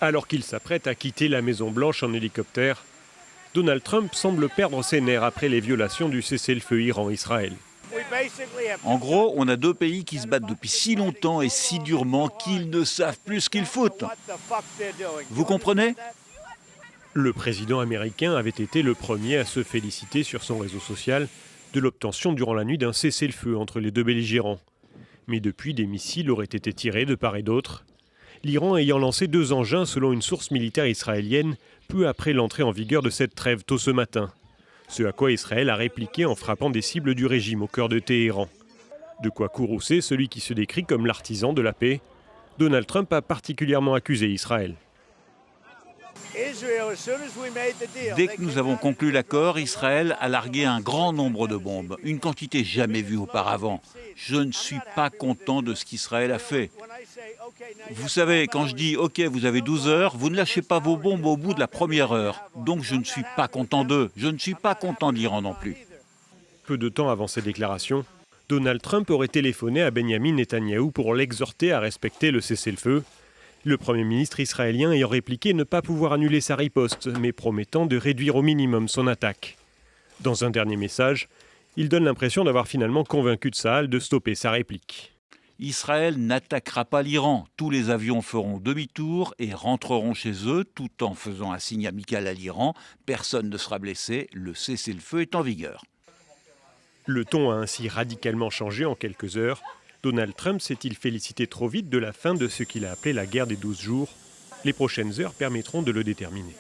Alors qu'il s'apprête à quitter la Maison-Blanche en hélicoptère, Donald Trump semble perdre ses nerfs après les violations du cessez-le-feu Iran-Israël. En gros, on a deux pays qui se battent depuis si longtemps et si durement qu'ils ne savent plus ce qu'ils foutent. Vous comprenez ? Le président américain avait été le premier à se féliciter sur son réseau social de l'obtention durant la nuit d'un cessez-le-feu entre les deux belligérants. Mais depuis, des missiles auraient été tirés de part et d'autre, l'Iran ayant lancé 2 engins selon une source militaire israélienne peu après l'entrée en vigueur de cette trêve tôt ce matin. Ce à quoi Israël a répliqué en frappant des cibles du régime au cœur de Téhéran. De quoi courroucer celui qui se décrit comme l'artisan de la paix. Donald Trump a particulièrement accusé Israël. Dès que nous avons conclu l'accord, Israël a largué un grand nombre de bombes, une quantité jamais vue auparavant. Je ne suis pas content de ce qu'Israël a fait. Vous savez, quand je dis « OK, vous avez 12 heures », vous ne lâchez pas vos bombes au bout de la première heure. Donc je ne suis pas content d'eux. Je ne suis pas content d'Iran non plus. Peu de temps avant ces déclarations, Donald Trump aurait téléphoné à Benyamin Netanyahou pour l'exhorter à respecter le cessez-le-feu. Le Premier ministre israélien ayant répliqué ne pas pouvoir annuler sa riposte, mais promettant de réduire au minimum son attaque. Dans un dernier message, il donne l'impression d'avoir finalement convaincu Tsahal de stopper sa réplique. Israël n'attaquera pas l'Iran. Tous les avions feront demi-tour et rentreront chez eux tout en faisant un signe amical à l'Iran. Personne ne sera blessé. Le cessez-le-feu est en vigueur. Le ton a ainsi radicalement changé en quelques heures. Donald Trump s'est-il félicité trop vite de la fin de ce qu'il a appelé la guerre des 12 jours ? Les prochaines heures permettront de le déterminer.